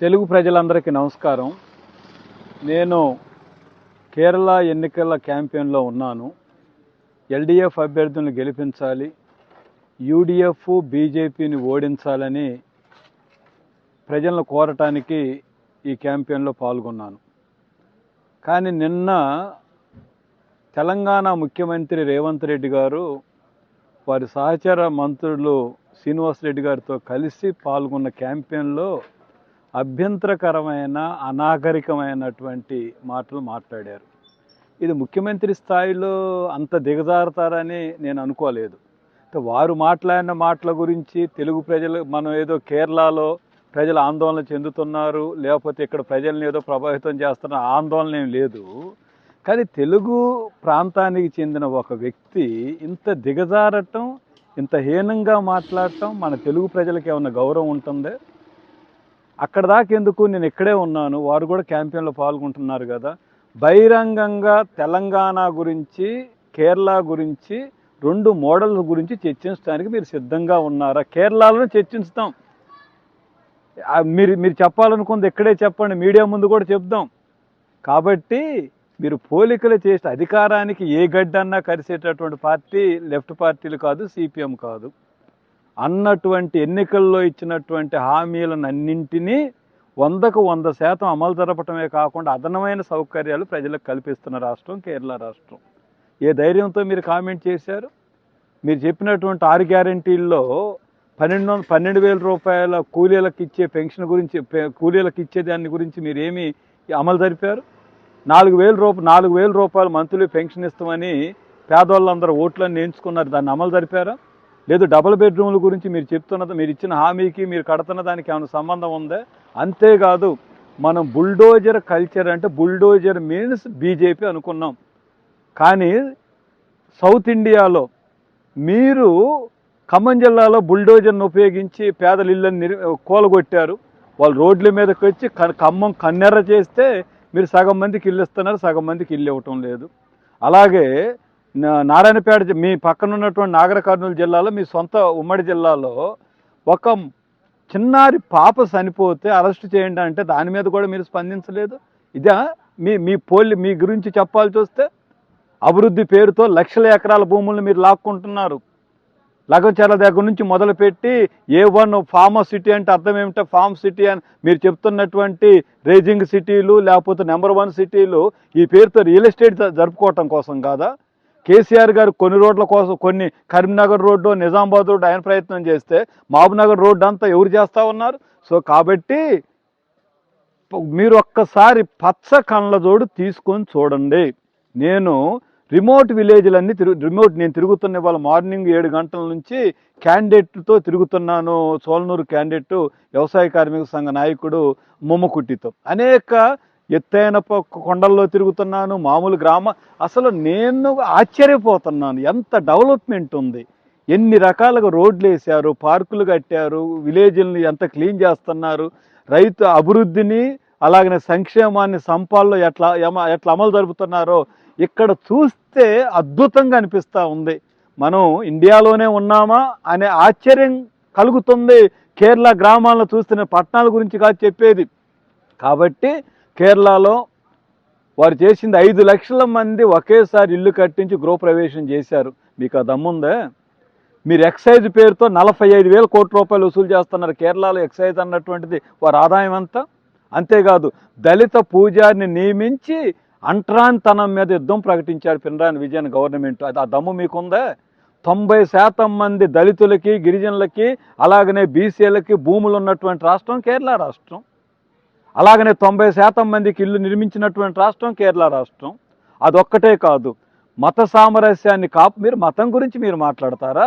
తెలుగు ప్రజలందరికీ నమస్కారం. నేను కేరళ ఎన్నికల క్యాంపెయిన్లో ఉన్నాను. ఎల్డీఎఫ్ అభ్యర్థులను గెలిపించాలి, యూడీఎఫ్ బీజేపీని ఓడించాలని ప్రజలను కోరటానికి ఈ క్యాంపెయిన్లో పాల్గొన్నాను. కానీ నిన్న తెలంగాణ ముఖ్యమంత్రి రేవంత్ రెడ్డి గారు వారి సహచర మంత్రులు శ్రీనివాస్ రెడ్డి గారితో కలిసి పాల్గొన్న క్యాంపెయిన్లో అభ్యంతరకరమైన అనాగరికమైనటువంటి మాటలు మాట్లాడారు. ఇది ముఖ్యమంత్రి స్థాయిలో అంత దిగజారుతారని నేను అనుకోలేదు. వారు మాట్లాడిన మాటల గురించి తెలుగు ప్రజలు, మనం ఏదో కేరళలో ప్రజలు ఆందోళన చెందుతున్నారు, లేకపోతే ఇక్కడ ప్రజల్ని ఏదో ప్రభావితం చేస్తున్న ఆందోళన ఏం లేదు. కానీ తెలుగు ప్రాంతానికి చెందిన ఒక వ్యక్తి ఇంత దిగజారటం, ఇంత హీనంగా మాట్లాడటం మన తెలుగు ప్రజలకు ఏమన్నా గౌరవం ఉంటుందే? అక్కడ దాకా ఎందుకు, నేను ఇక్కడే ఉన్నాను, వారు కూడా క్యాంపెయిన్లో పాల్గొంటున్నారు కదా. బహిరంగంగా తెలంగాణ గురించి, కేరళ గురించి, రెండు మోడల్స్ గురించి చర్చించడానికి మీరు సిద్ధంగా ఉన్నారా? కేరళలో చర్చిస్తాం, మీరు చెప్పాలనుకుంది ఇక్కడే చెప్పండి, మీడియా ముందు కూడా చెప్దాం. కాబట్టి మీరు పోలికలు చేసి అధికారానికి ఏ గడ్డన్నా కరిసేటటువంటి పార్టీ లెఫ్ట్ పార్టీలు కాదు, సిపిఎం కాదు. అన్నటువంటి ఎన్నికల్లో ఇచ్చినటువంటి హామీలను అన్నింటినీ 100కు 100% అమలు జరపటమే కాకుండా అదనమైన సౌకర్యాలు ప్రజలకు కల్పిస్తున్న రాష్ట్రం కేరళ రాష్ట్రం. ఏ ధైర్యంతో మీరు కామెంట్ చేశారు? మీరు చెప్పినటువంటి 6 గ్యారంటీల్లో 12,000 రూపాయల కూలీలకు ఇచ్చే పెన్షన్ గురించి, కూలీలకు ఇచ్చే దాని గురించి మీరు ఏమి అమలు జరిపారు? 4,000 రూపాయలు మంత్లీ పెన్షన్ ఇస్తామని పేదవాళ్ళందరూ ఓట్లను ఎంచుకున్నారు, దాన్ని అమలు జరిపారా? లేదు డబుల్ బెడ్రూమ్ల గురించి మీరు చెప్తున్నది, మీరు ఇచ్చిన హామీకి మీరు కడుతున్న దానికి ఏమైనా సంబంధం ఉందా? అంతేకాదు, మనం బుల్డోజర్ కల్చర్ అంటే బుల్డోజర్ మీన్స్ బీజేపీ అనుకున్నాం. కానీ సౌత్ ఇండియాలో మీరు ఖమ్మం జిల్లాలో బుల్డోజర్ను ఉపయోగించి పేదల ఇళ్ళని కూలగొట్టారు. వాళ్ళు రోడ్ల మీదకి వచ్చి ఖమ్మం కన్నెర్ర చేస్తే మీరు సగం మందికి ఇల్లు ఇస్తున్నారు, సగం మందికి ఇల్లు ఇవ్వటం లేదు. అలాగే నారాయణపేట, మీ పక్కన ఉన్నటువంటి నాగర్ కర్నూలు జిల్లాలో, మీ సొంత ఉమ్మడి జిల్లాలో ఒక చిన్నారి పాప చనిపోతే అరెస్ట్ చేయండి అంటే దాని మీద కూడా మీరు స్పందించలేదు. ఇదా మీ గురించి చెప్పాల్సి వస్తే? అభివృద్ధి పేరుతో లక్షల ఎకరాల భూములను మీరు లాక్కుంటున్నారు. లగచర్ల దగ్గర నుంచి మొదలుపెట్టి A1 ఫార్మ్ సిటీ అంటే అర్థం ఏమిటో, ఫార్మ్ సిటీ అని మీరు చెప్తున్నటువంటి రేజింగ్ సిటీలు, లేకపోతే నెంబర్ 1 సిటీలు ఈ పేరుతో రియల్ ఎస్టేట్ జరుపుకోవటం కోసం కాదా? కేసీఆర్ గారు కొన్ని రోడ్ల కోసం, కొన్ని కరీంనగర్ రోడ్డు, నిజామాబాద్ రోడ్డు ఆయన ప్రయత్నం చేస్తే మహబూబ్నగర్ రోడ్డు అంతా ఎవరు చేస్తూ ఉన్నారు? సో కాబట్టి మీరు ఒక్కసారి పచ్చ కళ్ళజోడు తీసుకొని చూడండి. నేను రిమోట్ విలేజ్లన్నీ నేను తిరుగుతున్న ఇవాళ మార్నింగ్ 7 గంటల నుంచి క్యాండిడేట్తో తిరుగుతున్నాను. సోలనూరు క్యాండిడేట్ వ్యవసాయ కార్మిక సంఘ నాయకుడు మొమ్మకుట్టితో అనేక ఎత్తైన కొండల్లో తిరుగుతున్నాను, మామూలు అసలు నేను ఆశ్చర్యపోతున్నాను, ఎంత డెవలప్మెంట్ ఉంది, ఎన్ని రకాలుగా రోడ్లు వేశారు, పార్కులు కట్టారు, విలేజ్ని ఎంత క్లీన్ చేస్తున్నారు, రైతు అభివృద్ధిని అలాగనే సంక్షేమాన్ని సంపాల్లో ఎట్లా అమలు జరుపుతున్నారో ఇక్కడ చూస్తే అద్భుతంగా అనిపిస్తూ ఉంది. మనం ఇండియాలోనే ఉన్నామా అనే ఆశ్చర్యం కలుగుతుంది కేరళ గ్రామాలను చూస్తున్న. పట్టణాల గురించి కాదు చెప్పేది. కాబట్టి కేరళలో వారు చేసింది 5 లక్షల మంది ఒకేసారి ఇల్లు కట్టించి గృహప్రవేశం చేశారు. మీకు ఆ దమ్ముందే? మీరు ఎక్సైజ్ పేరుతో 45,000 కోట్ల రూపాయలు వసూలు చేస్తున్నారు. కేరళలో ఎక్సైజ్ అన్నటువంటిది వారి ఆదాయం అంతా. అంతేకాదు, దళిత పూజారిని నియమించి అంటరానితనం మీద యుద్ధం ప్రకటించారు పినరాయి విజయన్ గవర్నమెంట్. అది ఆ దమ్ము మీకుందా? 90% మంది దళితులకి, గిరిజనులకి, అలాగనే బీసీలకి భూములు ఉన్నటువంటి రాష్ట్రం కేరళ రాష్ట్రం. అలాగనే 90% మందికి ఇల్లు నిర్మించినటువంటి రాష్ట్రం కేరళ రాష్ట్రం. అదొక్కటే కాదు, మత సామరస్యాన్ని మీరు మతం గురించి మీరు మాట్లాడతారా?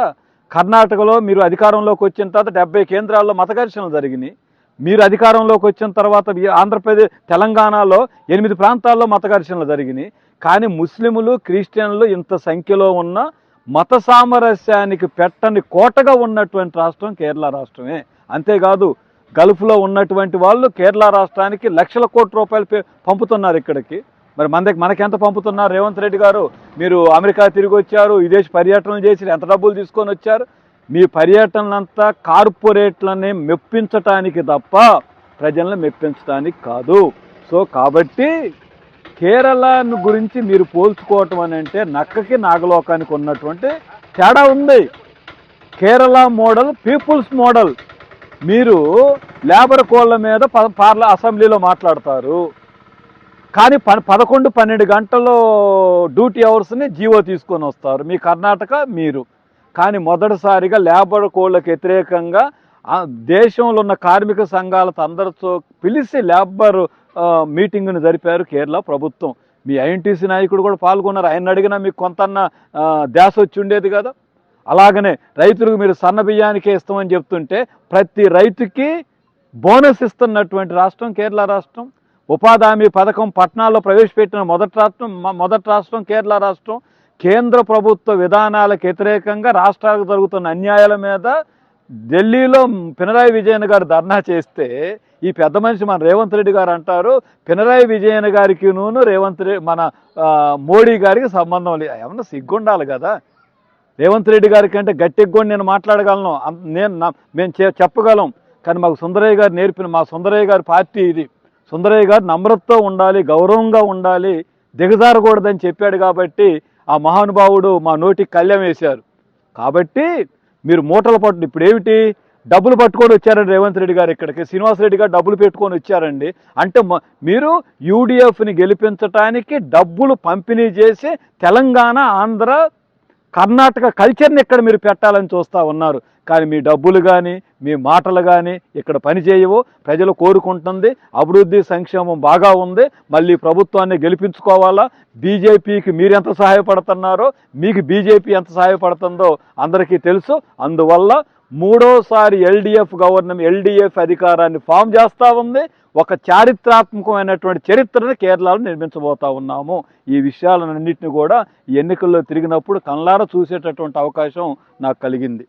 కర్ణాటకలో మీరు అధికారంలోకి వచ్చిన తర్వాత 70 కేంద్రాల్లో మత ఘర్షణలు జరిగినాయి. మీరు అధికారంలోకి వచ్చిన తర్వాత ఆంధ్రప్రదేశ్, తెలంగాణలో 8 ప్రాంతాల్లో మత ఘర్షణలు జరిగినాయి. కానీ ముస్లింలు, క్రిస్టియన్లు ఇంత సంఖ్యలో ఉన్న మత సామరస్యానికి పెట్టని కోటగా ఉన్నటువంటి రాష్ట్రం కేరళ రాష్ట్రమే. అంతేకాదు, గల్ఫ్లో ఉన్నటువంటి వాళ్ళు కేరళ రాష్ట్రానికి లక్షల కోట్ల రూపాయలు పంపుతున్నారు ఇక్కడికి. మరి మనకెంత పంపుతున్నారు? రేవంత్ రెడ్డి గారు మీరు అమెరికా తిరిగి వచ్చారు, విదేశీ పర్యటనలు చేసి ఎంత డబ్బులు తీసుకొని వచ్చారు? మీ పర్యటనంతా కార్పొరేట్లని మెప్పించటానికి తప్ప ప్రజలను మెప్పించడానికి కాదు. సో కాబట్టి కేరళ గురించి మీరు పోల్చుకోవటం అని అంటే నక్కకి నాగలోకానికి ఉన్నటువంటి తేడా ఉంది. Kerala model peoples model. మీరు లేబర్ కోళ్ళ మీద అసెంబ్లీలో మాట్లాడతారు, కానీ 11-12 గంటలు డ్యూటీ అవర్స్ని జీవో తీసుకొని వస్తారు మీ కర్ణాటక మీరు. కానీ మొదటిసారిగా లేబర్ కోళ్ళకి వ్యతిరేకంగా దేశంలో ఉన్న కార్మిక సంఘాలతో అందరితో పిలిచి లేబర్ మీటింగ్ను జరిపారు కేరళ ప్రభుత్వం. మీ ఐఎన్టీసీ నాయకుడు కూడా పాల్గొన్నారు. ఆయన అడిగినా మీకు కొంతన్న ధ్యాస వచ్చి ఉండేది కదా. అలాగనే రైతులకు మీరు సన్న బియ్యానికే ఇస్తామని చెప్తుంటే ప్రతి రైతుకి బోనస్ ఇస్తున్నటువంటి రాష్ట్రం కేరళ రాష్ట్రం. ఉపాధి హామీ పథకం పట్టణాల్లో ప్రవేశపెట్టిన మొదటి రాష్ట్రం కేరళ రాష్ట్రం. కేంద్ర ప్రభుత్వ విధానాలకు వ్యతిరేకంగా రాష్ట్రాలకు జరుగుతున్న అన్యాయాల మీద ఢిల్లీలో పినరాయి విజయన్ గారు ధర్నా చేస్తే ఈ పెద్ద మనిషి మన రేవంత్ రెడ్డి గారు అంటారు పినరాయి విజయన్ గారికి మన మోడీ గారికి సంబంధం లేదు. ఏమన్నా సిగ్గుండాలి కదా. రేవంత్ రెడ్డి గారికి అంటే గట్టిగా కూడా నేను మాట్లాడగలను, మేము చెప్పగలం. కానీ మాకు సుందరయ్య గారు నేర్పిన మా సుందరయ్య గారి పార్టీ ఇది. సుందరయ్య గారు నమ్రతతో ఉండాలి, గౌరవంగా ఉండాలి, దిగజారకూడదని చెప్పాడు. కాబట్టి ఆ మహానుభావుడు మా నోటికి కళ్యం వేశారు. కాబట్టి మీరు మూటలు ఇప్పుడు ఏమిటి డబ్బులు పట్టుకొని వచ్చారండి రేవంత్ రెడ్డి గారు ఇక్కడికి. శ్రీనివాసరెడ్డి గారు డబ్బులు పెట్టుకొని వచ్చారండి. అంటే మీరు యూడిఎఫ్ని గెలిపించడానికి డబ్బులు పంపిణీ చేసి తెలంగాణ, ఆంధ్ర, కర్ణాటక కల్చర్ని ఇక్కడ మీరు పెట్టాలని చూస్తూ ఉన్నారు. కానీ మీ డబ్బులు కానీ మీ మాటలు కానీ ఇక్కడ పనిచేయవు. ప్రజలు కోరుకుంటుంది అభివృద్ధి సంక్షేమం బాగా ఉంది, మళ్ళీ ప్రభుత్వాన్ని గెలిపించుకోవాలా. బీజేపీకి మీరు ఎంత సహాయపడుతున్నారో మీకు బీజేపీ ఎంత సహాయపడుతుందో అందరికీ తెలుసు. అందువల్ల మూడోసారి ఎల్డీఎఫ్ అధికారాన్ని ఫామ్ చేస్తూ ఉంది. ఒక చారిత్రాత్మకమైనటువంటి చరిత్రను కేరళలో నిర్మించబోతా ఉన్నాము. ఈ విషయాలన్నింటినీ కూడా ఈ ఎన్నికల్లో తిరిగినప్పుడు కళ్ళారా చూసేటటువంటి అవకాశం నాకు కలిగింది.